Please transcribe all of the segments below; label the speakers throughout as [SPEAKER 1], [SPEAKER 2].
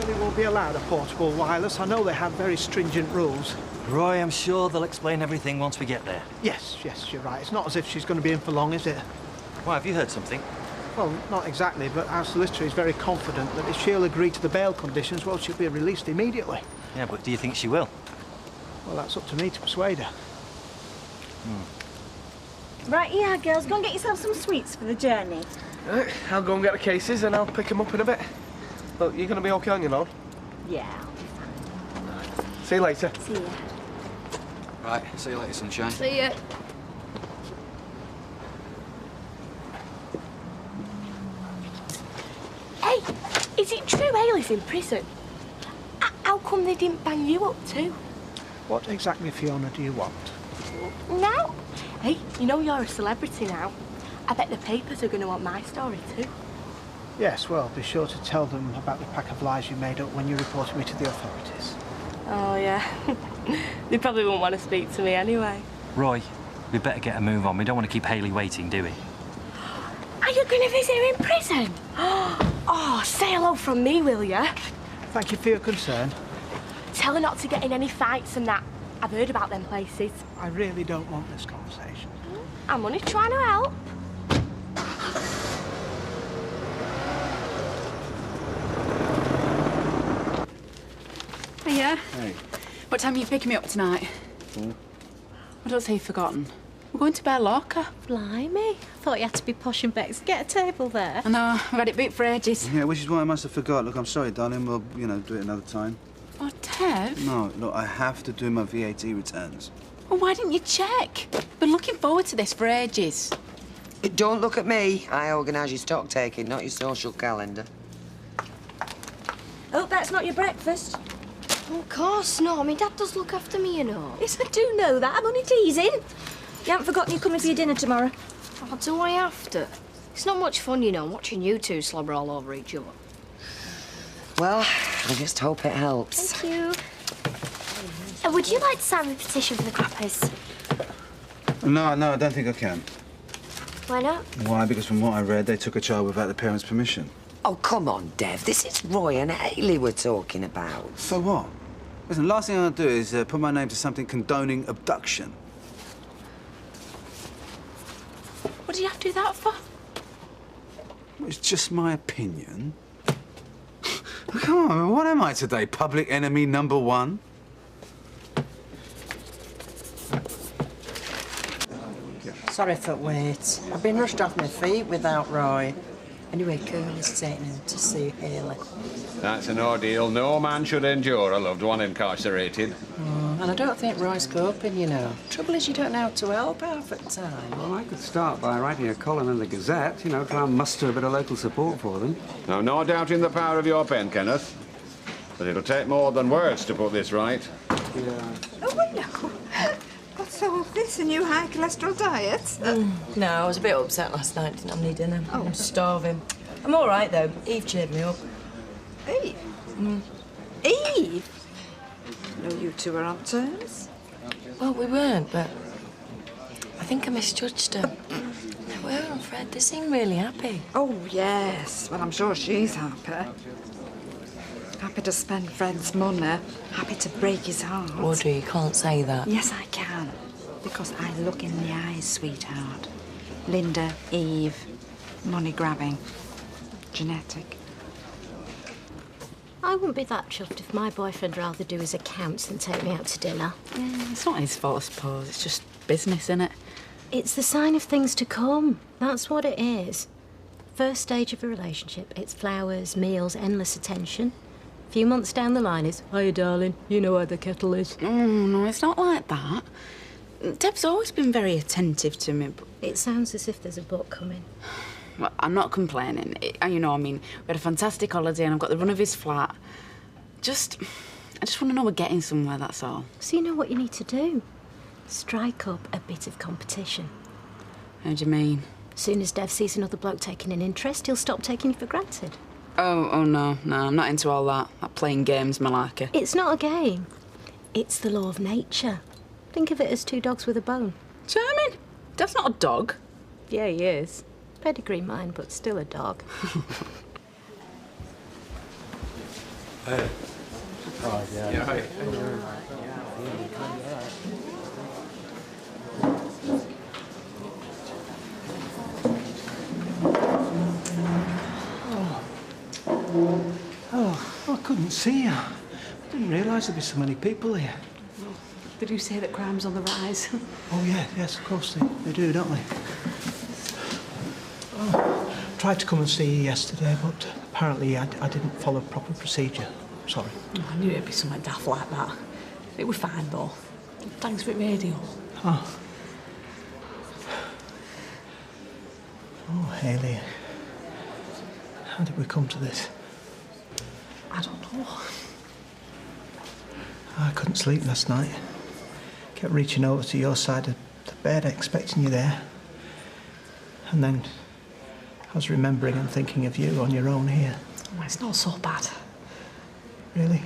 [SPEAKER 1] they won't be allowed a portable wireless. I know they have very stringent rules.
[SPEAKER 2] Roy, I'm sure they'll explain everything once we get there.
[SPEAKER 1] Yes, you're right. It's not as if she's going to be in for long, is it?
[SPEAKER 2] Why, have you heard something?
[SPEAKER 1] Well, not exactly, but our solicitor is very confident that if she'll agree to the bail conditions, well, she'll be released immediately.
[SPEAKER 2] Yeah, but do you think she will?
[SPEAKER 1] Well, that's up to me to persuade her.
[SPEAKER 3] Right, yeah, girls, go and get yourself some sweets for the journey.
[SPEAKER 4] Right, I'll go and get the cases and I'll pick them up in a bit. Look, you're going to be OK on your own?
[SPEAKER 3] Yeah, I'll be fine.
[SPEAKER 4] See you later.
[SPEAKER 3] See ya.
[SPEAKER 5] Right, see you later, sunshine.
[SPEAKER 3] See ya. Hey, is it true Ailey's in prison? How come they didn't bang you up too?
[SPEAKER 1] What exactly, Fiona, do you want?
[SPEAKER 3] Now? Hey, you know you're a celebrity now. I bet the papers are going to want my story too.
[SPEAKER 1] Yes, well, be sure to tell them about the pack of lies you made up when you reported me to the authorities.
[SPEAKER 3] Oh, yeah. They probably won't want to speak to me anyway.
[SPEAKER 2] Roy, we better get a move on. We don't want to keep Hayley waiting, do we?
[SPEAKER 3] Are you going to visit her in prison? Oh, say hello from me, will you?
[SPEAKER 1] Thank you for your concern.
[SPEAKER 3] Tell her not to get in any fights and that. I've heard about them places.
[SPEAKER 1] I really don't want this conversation.
[SPEAKER 3] I'm only trying to help.
[SPEAKER 6] Hiya.
[SPEAKER 5] Hey.
[SPEAKER 6] What time are you picking me up tonight? I don't say you've forgotten. We're going to Bear Lorca.
[SPEAKER 7] Blimey. I thought you had to be posh and Bex. Get a table there.
[SPEAKER 6] I know, I've had it booked for ages.
[SPEAKER 8] Yeah, which is why I must have forgot. Look, I'm sorry, darling. We'll, do it another time.
[SPEAKER 6] Oh, Tev?
[SPEAKER 8] No, look, I have to do my VAT returns.
[SPEAKER 6] Well, why didn't you check? Been looking forward to this for ages.
[SPEAKER 9] Don't look at me. I organise your stock taking, not your social calendar.
[SPEAKER 3] Hope that's not your breakfast.
[SPEAKER 7] Of course not. My dad does look after me, you know.
[SPEAKER 3] Yes, I do know that. I'm only teasing. You haven't forgotten you're coming for your dinner tomorrow?
[SPEAKER 7] Oh, do I have to? It's not much fun, you know, watching you two slobber all over each other.
[SPEAKER 9] Well, I just hope it helps.
[SPEAKER 7] Thank you. Would you like to sign the petition for the croppers?
[SPEAKER 8] No, I don't think I can.
[SPEAKER 7] Why not?
[SPEAKER 8] Why? Because from what I read, they took a child without the parents' permission.
[SPEAKER 9] Oh, come on, Dev. This is Roy and Hayley we're talking about.
[SPEAKER 8] So what? Listen, last thing I'll do is put my name to something condoning abduction.
[SPEAKER 6] What do you have to do that for?
[SPEAKER 8] Well, it's just my opinion. Come on, what am I today? Public enemy number one?
[SPEAKER 10] Sorry for the wait. I've been rushed off my feet without Roy. Anyway, Curly's taking him to see Hayley.
[SPEAKER 11] That's an ordeal no man should endure, a loved one incarcerated.
[SPEAKER 10] And I don't think Roy's coping, you know. Trouble is, you don't know how to help half at the time.
[SPEAKER 5] Well, I could start by writing a column in the Gazette, try and muster a bit of local support for them.
[SPEAKER 11] No doubting the power of your pen, Kenneth. But it'll take more than words to put this right.
[SPEAKER 5] Yeah.
[SPEAKER 12] Oh, no. So of this, a new high cholesterol diet?
[SPEAKER 10] No, I was a bit upset last night. Didn't have any dinner. Oh. I'm starving. I'm all right, though. Eve cheered me up.
[SPEAKER 12] Eve? Eve? No, you two are on terms?
[SPEAKER 10] Well, we weren't, but I think I misjudged her. They were and Fred. They seemed really happy.
[SPEAKER 12] Oh, yes. Well, I'm sure she's happy. Happy to spend Fred's money. Happy to break his heart.
[SPEAKER 10] Audrey, you can't say that.
[SPEAKER 12] Yes, I can. Because I look in the eyes, sweetheart. Linda, Eve, money-grabbing, genetic.
[SPEAKER 7] I wouldn't be that chuffed if my boyfriend rather do his accounts than take me out to dinner.
[SPEAKER 6] It's not his fault, I suppose. It's just business, isn't it?
[SPEAKER 7] It's the sign of things to come. That's what it is. First stage of a relationship, it's flowers, meals, endless attention. A few months down the line is, hiya, darling, you know where the kettle is.
[SPEAKER 6] No, it's not like that. Deb's always been very attentive to me, but...
[SPEAKER 7] It sounds as if there's a book coming.
[SPEAKER 6] Well, I'm not complaining. We had a fantastic holiday and I've got the run of his flat. I just want to know we're getting somewhere, that's all.
[SPEAKER 7] So you know what you need to do? Strike up a bit of competition.
[SPEAKER 6] How do you mean?
[SPEAKER 7] As soon as Dev sees another bloke taking an interest, he'll stop taking you for granted.
[SPEAKER 6] Oh, no, I'm not into all that. That playing games, Malaka.
[SPEAKER 7] It's not a game. It's the law of nature. Think of it as two dogs with a bone.
[SPEAKER 6] Charming. Dev's not a dog.
[SPEAKER 7] Yeah, he is. Pedigree mine, but still a dog.
[SPEAKER 1] Oh, I couldn't see you. I didn't realise there'd be so many people here.
[SPEAKER 6] Did you say that crime's on the rise?
[SPEAKER 1] Oh, yeah, yes, of course they do, don't they? Oh, tried to come and see you yesterday, but apparently I didn't follow proper procedure. Sorry.
[SPEAKER 6] Oh, I knew it'd be something daft like that. It was fine, though. Thanks for the radio.
[SPEAKER 1] Oh. Oh, Hayley. How did we come to this?
[SPEAKER 6] I don't know.
[SPEAKER 1] I couldn't sleep last night. Kept reaching over to your side of the bed, expecting you there. And then I was remembering and thinking of you on your own here.
[SPEAKER 6] Oh, it's not so bad.
[SPEAKER 1] Really?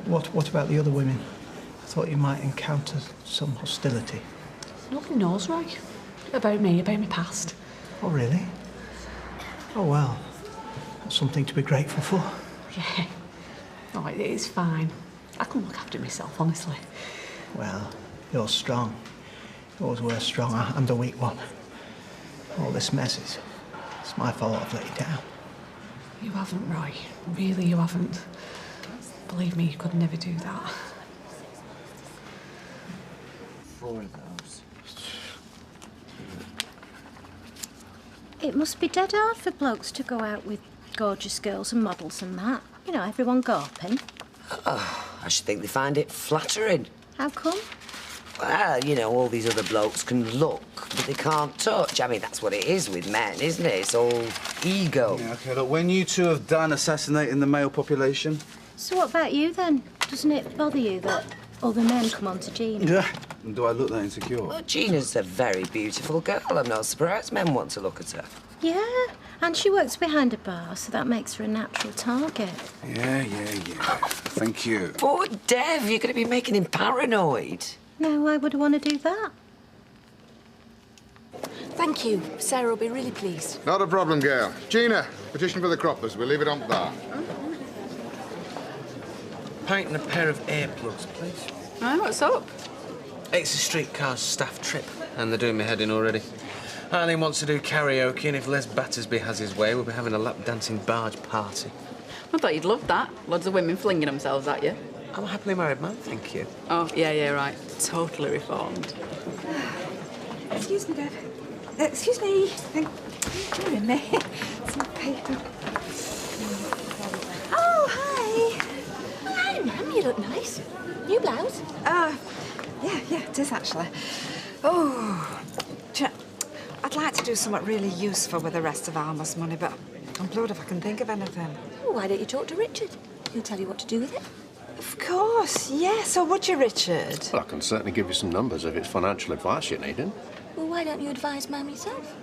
[SPEAKER 1] What about the other women? I thought you might encounter some hostility.
[SPEAKER 6] Nobody knows, Roy. About me, about my past.
[SPEAKER 1] Oh, really? Oh, well. That's something to be grateful for.
[SPEAKER 6] Yeah. Oh, it's fine. I can look after myself, honestly.
[SPEAKER 1] Well, you're strong. You always were strong. I'm the weak one. All this mess is... It's my fault I've let you down.
[SPEAKER 6] You haven't, Roy. Really, you haven't. Believe me, you could never do that.
[SPEAKER 7] It must be dead hard for blokes to go out with gorgeous girls and models and that. You know, everyone gawping.
[SPEAKER 9] Oh, I should think they find it flattering.
[SPEAKER 7] How come?
[SPEAKER 9] Well, you know, all these other blokes can look, but they can't touch. I mean, that's what it is with men, isn't it? It's all ego.
[SPEAKER 8] Yeah, OK, look, when you two have done assassinating the male population...
[SPEAKER 7] So what about you, then? Doesn't it bother you that other men come on to Gina?
[SPEAKER 8] Yeah. And do I look that insecure?
[SPEAKER 9] Well, Gina's a very beautiful girl. I'm not surprised men want to look at her.
[SPEAKER 7] Yeah, and she works behind a bar, so that makes her a natural target.
[SPEAKER 8] Yeah. Thank you.
[SPEAKER 9] Oh, Dev, you're going to be making him paranoid.
[SPEAKER 7] No, why would I want to do that?
[SPEAKER 3] Thank you. Sarah will be really pleased.
[SPEAKER 11] Not a problem, girl. Gina, petition for the croppers. We'll leave it on that.
[SPEAKER 4] Pint and a pair of earplugs, please.
[SPEAKER 6] Oh, what's up?
[SPEAKER 4] It's a streetcar staff trip, and they're doing me head in already. Arlene wants to do karaoke, and if Les Battersby has his way, we'll be having a lap-dancing barge party.
[SPEAKER 6] I thought you'd love that. Loads of women flinging themselves at you.
[SPEAKER 4] I'm a happily married man, thank you.
[SPEAKER 6] Oh, yeah, right. Totally reformed.
[SPEAKER 12] Excuse me, Dev. Excuse me. Thank you, in there. Some paper. Oh, hi.
[SPEAKER 3] Oh, hi, Mum. You look nice. New blouse?
[SPEAKER 12] Yeah, it is actually. Oh, I'd like to do something really useful with the rest of Alma's money, but I'm blowed if I can think of anything.
[SPEAKER 3] Well, why don't you talk to Richard? He'll tell you what to do with it.
[SPEAKER 12] Of course, yes. So would you, Richard?
[SPEAKER 13] Well, I can certainly give you some numbers if it's financial advice you're needing.
[SPEAKER 3] Well, why don't you advise Mum yourself?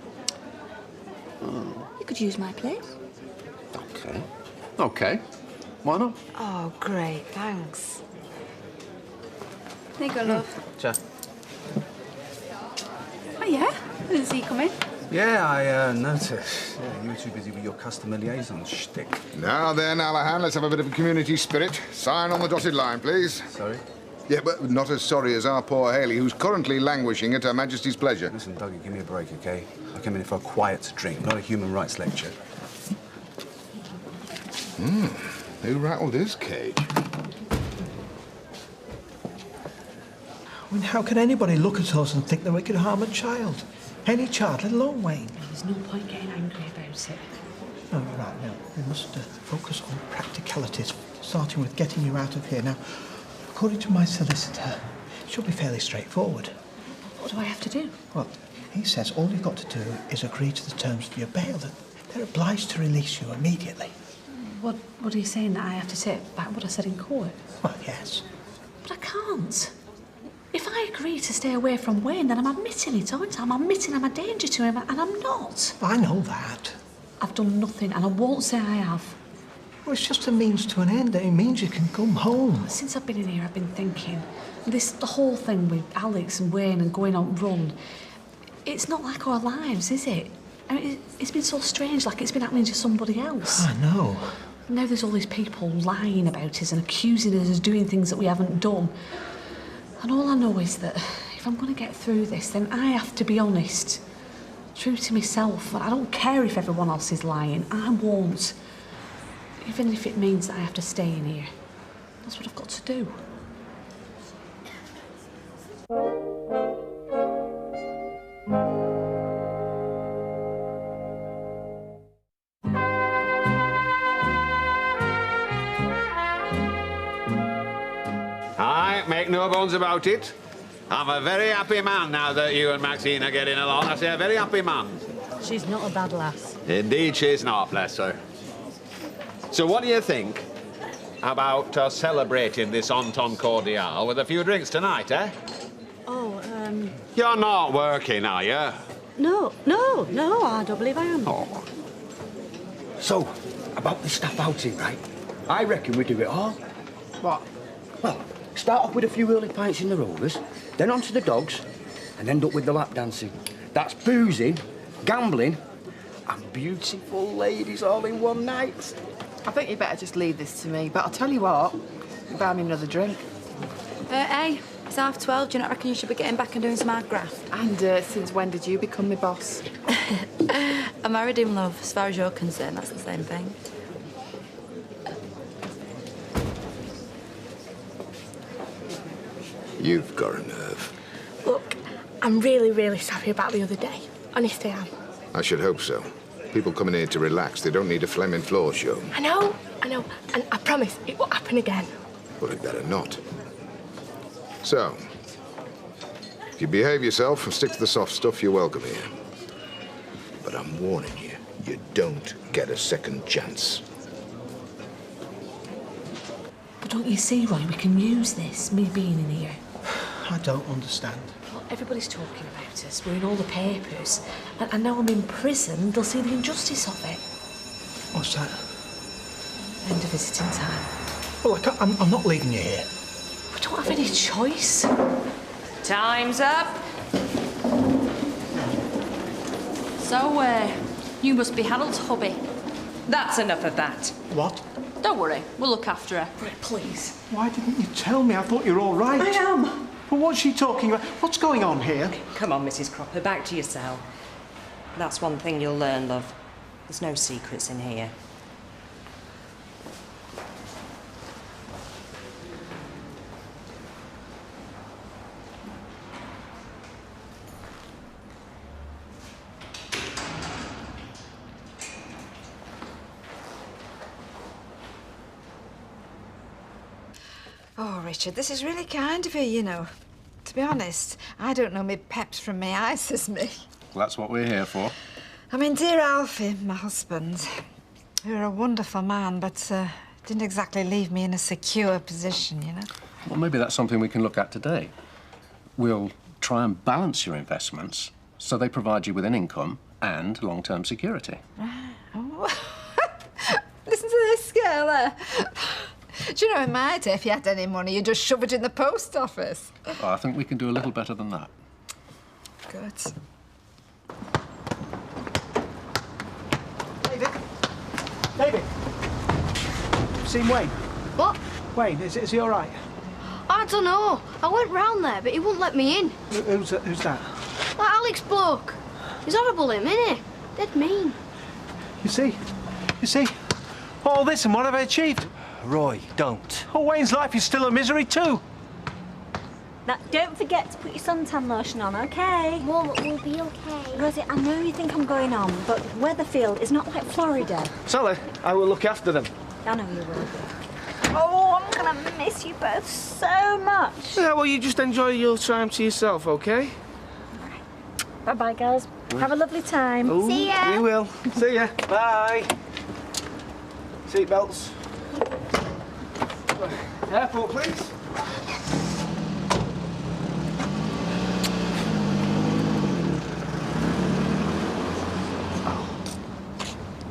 [SPEAKER 3] You could use my place.
[SPEAKER 13] OK. Why not?
[SPEAKER 12] Oh, great, thanks.
[SPEAKER 6] There you go, love.
[SPEAKER 8] Ciao.
[SPEAKER 6] Oh, yeah? I didn't see you come in.
[SPEAKER 8] Yeah, I noticed. Yeah, you were too busy with your customer liaison shtick.
[SPEAKER 11] Now then, Allahan, let's have a bit of community spirit. Sign on the dotted line, please.
[SPEAKER 8] Sorry?
[SPEAKER 11] Yeah, but not as sorry as our poor Hayley, who's currently languishing at Her Majesty's pleasure.
[SPEAKER 8] Listen, Dougie, give me a break, OK? I came in for a quiet drink, not a human rights lecture.
[SPEAKER 11] Who rattled his cage?
[SPEAKER 1] I mean, how can anybody look at us and think that we could harm a child? Any child, let alone Wayne.
[SPEAKER 6] There's no point getting angry about it.
[SPEAKER 1] Oh, right, now, we must focus on practicalities, starting with getting you out of here. Now, according to my solicitor, it should be fairly straightforward.
[SPEAKER 6] What do I have to do?
[SPEAKER 1] Well, he says all you've got to do is agree to the terms of your bail, that they're obliged to release you immediately.
[SPEAKER 6] What are you saying, that I have to take back what I said in court?
[SPEAKER 1] Well, yes.
[SPEAKER 6] But I can't. If I agree to stay away from Wayne, then I'm admitting it, aren't I? I'm admitting I'm a danger to him, and I'm not.
[SPEAKER 1] I know that.
[SPEAKER 6] I've done nothing, and I won't say I have.
[SPEAKER 1] Well, it's just a means to an end. It means you can come home.
[SPEAKER 6] Since I've been in here, I've been thinking, the whole thing with Alex and Wayne and going on run, it's not like our lives, is it? I mean, it's been so strange, like it's been happening to somebody else.
[SPEAKER 1] I know.
[SPEAKER 14] Now there's all these people lying about us and accusing us of doing things that we haven't done. And all I know is that if I'm going to get through this, then I have to be honest, true to myself. And I don't care if everyone else is lying. I won't. Even if it means that I have to stay in here. That's what I've got to do.
[SPEAKER 11] Make no bones about it. I'm a very happy man now that you and Maxine are getting along. I say a very happy man.
[SPEAKER 7] She's not a bad lass.
[SPEAKER 11] Indeed she's not, bless her. So what do you think about celebrating this Entente Cordiale with a few drinks tonight, eh?
[SPEAKER 7] Oh,
[SPEAKER 11] You're not working, are you?
[SPEAKER 7] No, I don't believe I am.
[SPEAKER 11] Oh.
[SPEAKER 15] So, about the staff outing, right? I reckon we do it all.
[SPEAKER 1] What?
[SPEAKER 15] Well, start off with a few early pints in the Rovers, then on to the dogs, and end up with the lap dancing. That's boozing, gambling, and beautiful ladies all in one night.
[SPEAKER 16] I think you better just leave this to me, but I'll tell you what, buy me another drink.
[SPEAKER 17] Hey, it's 12:30. Do you not reckon you should be getting back and doing some hard graft?
[SPEAKER 16] And since when did you become my boss?
[SPEAKER 17] I married him, love. As far as you're concerned, that's the same thing.
[SPEAKER 18] You've got a nerve.
[SPEAKER 3] Look, I'm really, really sorry about the other day. Honestly, I am.
[SPEAKER 18] I should hope so. People coming here to relax, they don't need a flaming floor show.
[SPEAKER 3] I know. And I promise it will happen again.
[SPEAKER 18] Well, it better not. So, if you behave yourself and stick to the soft stuff, you're welcome here. But I'm warning you, you don't get a second chance.
[SPEAKER 14] But don't you see, Roy, we can use this, me being in here.
[SPEAKER 1] I don't understand.
[SPEAKER 14] Well, everybody's talking about us. We're in all the papers. And now I'm in prison, they'll see the injustice of it.
[SPEAKER 1] What's that?
[SPEAKER 14] End of visiting time.
[SPEAKER 1] Well, I'm not leaving you here.
[SPEAKER 14] We don't have any choice.
[SPEAKER 17] Time's up. So, you must be Harold's hubby. That's enough of that.
[SPEAKER 1] What?
[SPEAKER 17] Don't worry, we'll look after her.
[SPEAKER 14] Right, please.
[SPEAKER 1] Why didn't you tell me? I thought you were all right.
[SPEAKER 19] I am.
[SPEAKER 1] Well, what's she talking about? What's going on here?
[SPEAKER 19] Come on, Mrs. Cropper, back to your cell. That's one thing you'll learn, love. There's no secrets in here.
[SPEAKER 12] Oh, Richard, this is really kind of you, you know. To be honest, I don't know me peps from me ices, me.
[SPEAKER 13] Well, that's what we're here for.
[SPEAKER 12] I mean, dear Alfie, my husband, you're a wonderful man, but didn't exactly leave me in a secure position, you know.
[SPEAKER 13] Well, maybe that's something we can look at today. We'll try and balance your investments so they provide you with an income and long-term security.
[SPEAKER 12] Oh. Listen to this girl there. Do you know, in my day, if you had any money, you'd just shove it in the post office.
[SPEAKER 13] Well, I think we can do a little better than that.
[SPEAKER 12] Good.
[SPEAKER 1] David! Seen Wayne?
[SPEAKER 20] What?
[SPEAKER 1] Wayne, is he all right?
[SPEAKER 20] I don't know. I went round there, but he wouldn't let me in.
[SPEAKER 1] Who's that?
[SPEAKER 20] That Alex bloke. He's horrible, him, isn't he? Dead mean.
[SPEAKER 1] You see? All this and what have I achieved?
[SPEAKER 21] Roy, don't.
[SPEAKER 1] Oh, Wayne's life is still a misery too.
[SPEAKER 22] Now, don't forget to put your suntan lotion on, OK?
[SPEAKER 20] Mum, we'll be OK.
[SPEAKER 22] Rosie, I know you think I'm going on, but Weatherfield is not like Florida.
[SPEAKER 15] Sally, I will look after them.
[SPEAKER 22] I know you will. Oh, I'm going to miss you both so much.
[SPEAKER 15] Yeah, well, you just enjoy your time to yourself, OK?
[SPEAKER 22] Bye-bye, girls. Have a lovely time.
[SPEAKER 15] Ooh,
[SPEAKER 22] See ya.
[SPEAKER 15] We will. See ya. Bye. Seatbelts. Airport, please.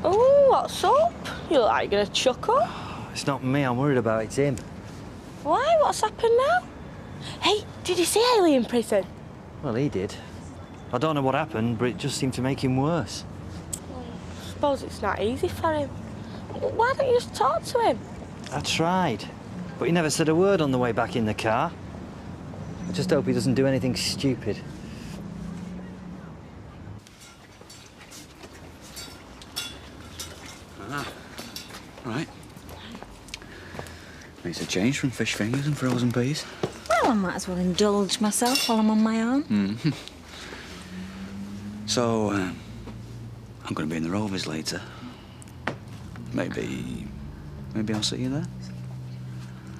[SPEAKER 3] Oh, what's up? You look like you're gonna chuckle.
[SPEAKER 21] It's not me I'm worried about, it's him.
[SPEAKER 3] Why? What's happened now? Hey, did you see Haley in prison?
[SPEAKER 21] Well, he did. I don't know what happened, but it just seemed to make him worse.
[SPEAKER 3] I suppose it's not easy for him. Why don't you just talk to him?
[SPEAKER 21] I tried, but he never said a word on the way back in the car. I just hope he doesn't do anything stupid.
[SPEAKER 8] Right. Makes a change from fish fingers and frozen peas.
[SPEAKER 22] Well, I might as well indulge myself while I'm on my own.
[SPEAKER 8] Mm-hmm. So, I'm going to be in the Rovers later. Maybe I'll see you there.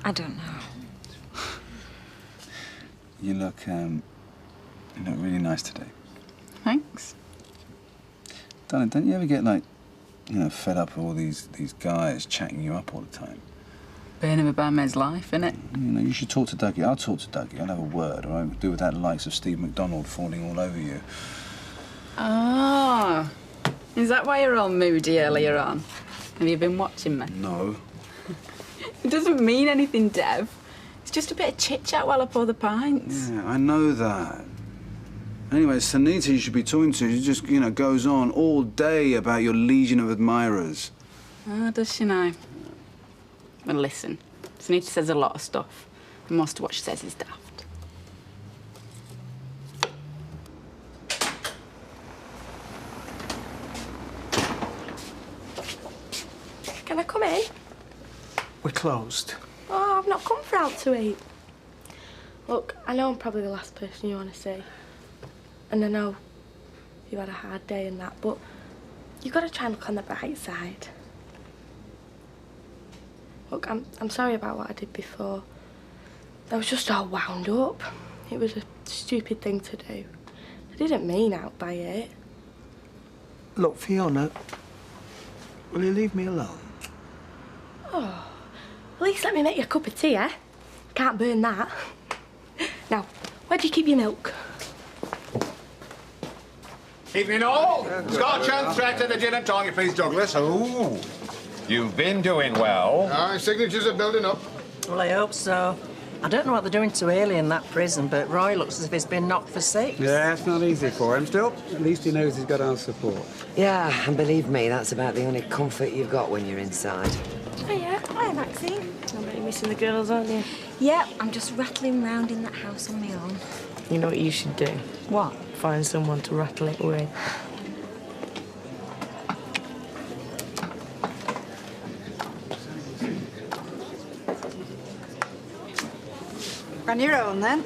[SPEAKER 22] I don't know.
[SPEAKER 8] You look really nice today.
[SPEAKER 6] Thanks.
[SPEAKER 8] Darling, don't you ever get, like, fed up with all these guys chatting you up all the time?
[SPEAKER 6] Bane of a bad man's life, innit?
[SPEAKER 8] You should talk to Dougie. I'll talk to Dougie. I'll have a word, all right? We'll do without the likes of Steve McDonald falling all over you.
[SPEAKER 6] Ah, is that why you're all moody earlier on? Have you been watching me?
[SPEAKER 8] No.
[SPEAKER 6] It doesn't mean anything, Dev. It's just a bit of chit-chat while I pour the pints.
[SPEAKER 8] Yeah, I know that. Anyway, Sanita you should be talking to. She just, goes on all day about your legion of admirers.
[SPEAKER 6] Ah, does she now? Well, listen, Sunita says a lot of stuff, and most of what she says is daft.
[SPEAKER 3] Can I come in?
[SPEAKER 1] We're closed.
[SPEAKER 3] Oh, I've not come for out to eat. Look, I know I'm probably the last person you want to see. And I know you've had a hard day and that, but you've got to try and look on the bright side. Look, I'm sorry about what I did before. I was just all wound up. It was a stupid thing to do. I didn't mean out by it.
[SPEAKER 1] Look, Fiona, will you leave me alone?
[SPEAKER 3] Oh, at least let me make you a cup of tea, eh? Can't burn that. Now, where do you keep your milk?
[SPEAKER 11] Evening all. Scotch and threat and the gin and tonic, please, Douglas. Ooh, you've been doing well.
[SPEAKER 18] Aye, signatures are building up.
[SPEAKER 10] Well, I hope so. I don't know what they're doing to Haley in that prison, but Roy looks as if he's been knocked for 6.
[SPEAKER 2] Yeah, it's not easy for him. Still, at least he knows he's got our support.
[SPEAKER 9] Yeah, and believe me, that's about the only comfort you've got when you're inside.
[SPEAKER 22] Hiya. Hiya, Maxine.
[SPEAKER 3] I bet you're missing the girls, aren't you?
[SPEAKER 22] Yeah, I'm just rattling round in that house on my own.
[SPEAKER 3] You know what you should do?
[SPEAKER 22] What?
[SPEAKER 3] Find someone to rattle it with.
[SPEAKER 12] On your own, then?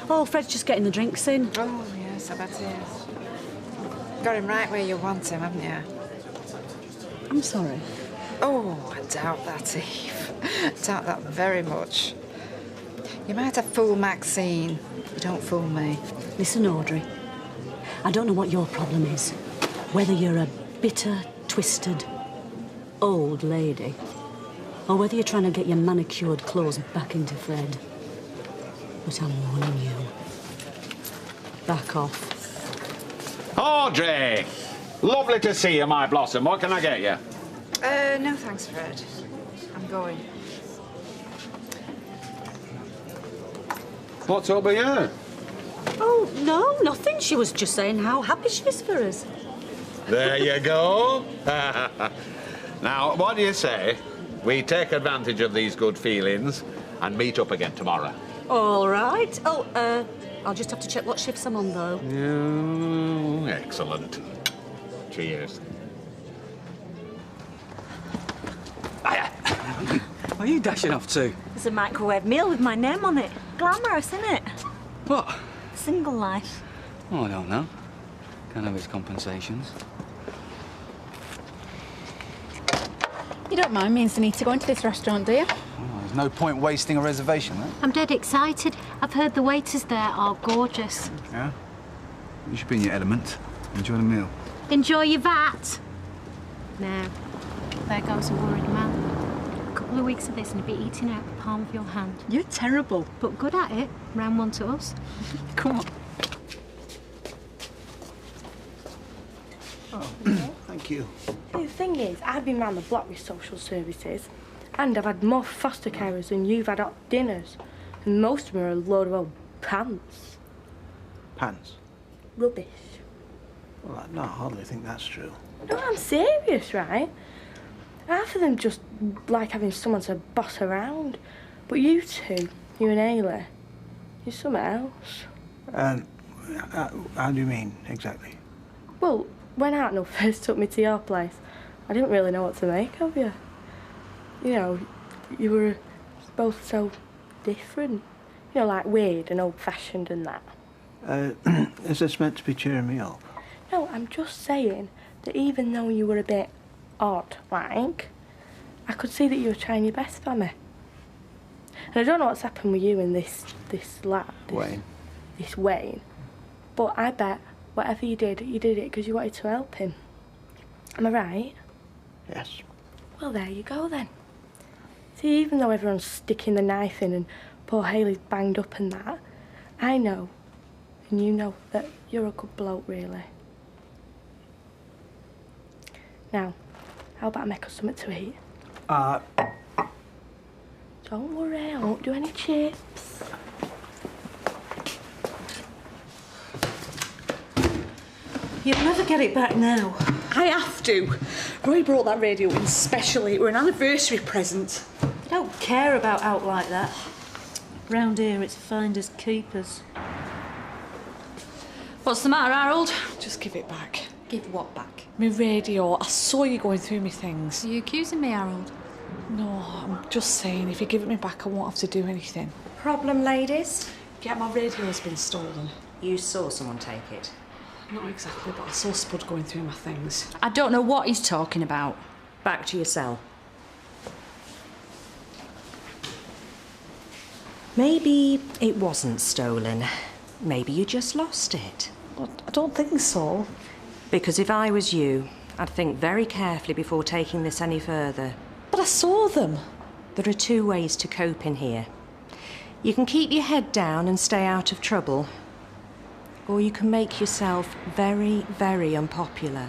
[SPEAKER 14] Oh, Fred's just getting the drinks in.
[SPEAKER 12] Oh, yes, I bet he is. Got him right where you want him, haven't you?
[SPEAKER 14] I'm sorry.
[SPEAKER 12] Oh, I doubt that, Eve. I doubt that very much. You might have fooled Maxine. You don't fool me.
[SPEAKER 14] Listen, Audrey, I don't know what your problem is. Whether you're a bitter, twisted, old lady, or whether you're trying to get your manicured claws back into Fred. But I'm warning you. Back off.
[SPEAKER 11] Audrey! Lovely to see you, my blossom. What can I get you?
[SPEAKER 12] No thanks, Fred. I'm going.
[SPEAKER 11] What's over here?
[SPEAKER 14] Oh, no, nothing. She was just saying how happy she is for us.
[SPEAKER 11] There you go. Now, what do you say we take advantage of these good feelings and meet up again tomorrow?
[SPEAKER 14] All right. Oh, I'll just have to check what shifts I'm on, though.
[SPEAKER 11] Yeah, excellent. Cheers.
[SPEAKER 2] Where are you dashing off to?
[SPEAKER 22] There's a microwave meal with my name on it. Glamorous, isn't it?
[SPEAKER 2] What?
[SPEAKER 22] Single life.
[SPEAKER 2] Oh, I don't know. Can't have his compensations.
[SPEAKER 6] You don't mind me and Sunita going to this restaurant, do you?
[SPEAKER 8] Oh, there's no point wasting a reservation, right?
[SPEAKER 7] I'm dead excited. I've heard the waiters there are gorgeous.
[SPEAKER 8] Yeah? You should be in your element. Enjoy the meal.
[SPEAKER 7] Enjoy your vat. Now, there goes a worried man. A couple of weeks of this and he'll be eating out the palm of your hand.
[SPEAKER 14] You're terrible.
[SPEAKER 7] But good at it. Round one to us.
[SPEAKER 14] Come on.
[SPEAKER 1] Oh, thank you.
[SPEAKER 3] The thing is, I've been round the block with social services, and I've had more foster carers than you've had at dinners. And most of them are a load of old pants.
[SPEAKER 1] Pants?
[SPEAKER 3] Rubbish.
[SPEAKER 1] Well, no, I hardly think that's true.
[SPEAKER 3] No, I'm serious, right? Half of them just like having someone to boss around. But you two, you and Ailey, you're something else.
[SPEAKER 1] How do you mean, exactly?
[SPEAKER 3] Well, when Hartnell first took me to your place, I didn't really know what to make of you. You know, you were both so different. You know, like weird and old-fashioned and that.
[SPEAKER 1] Is this meant to be cheering me up?
[SPEAKER 3] No, I'm just saying that even though you were a bit odd, like, I could see that you were trying your best for me. And I don't know what's happened with you and this lad.
[SPEAKER 1] Wayne.
[SPEAKER 3] This Wayne. But I bet whatever you did it because you wanted to help him. Am I right?
[SPEAKER 1] Yes.
[SPEAKER 3] Well, there you go then. See, even though everyone's sticking the knife in and poor Hayley's banged up and that, I know, and you know, that you're a good bloke, really. Now, how about I make us something to eat? Don't worry, I won't do any chips.
[SPEAKER 14] You'll never get it back now. I have to. Roy brought that radio in specially. It were an anniversary present.
[SPEAKER 7] I don't care about out like that. Round here, it's finders keepers.
[SPEAKER 17] What's the matter, Harold?
[SPEAKER 14] Just give it back.
[SPEAKER 17] Give what back?
[SPEAKER 14] My radio. I saw you going through me things.
[SPEAKER 17] Are you accusing me, Harold?
[SPEAKER 14] No, I'm just saying, if you give it me back, I won't have to do anything.
[SPEAKER 19] Problem, ladies?
[SPEAKER 14] Yeah, my radio's been stolen.
[SPEAKER 19] You saw someone take it?
[SPEAKER 14] Not exactly, but I saw Spud going through my things.
[SPEAKER 17] I don't know what he's talking about.
[SPEAKER 19] Back to your cell. Maybe it wasn't stolen. Maybe you just lost it.
[SPEAKER 14] I don't think so.
[SPEAKER 19] Because if I was you, I'd think very carefully before taking this any further.
[SPEAKER 14] But I saw them.
[SPEAKER 19] There are two ways to cope in here. You can keep your head down and stay out of trouble. Or you can make yourself very, very unpopular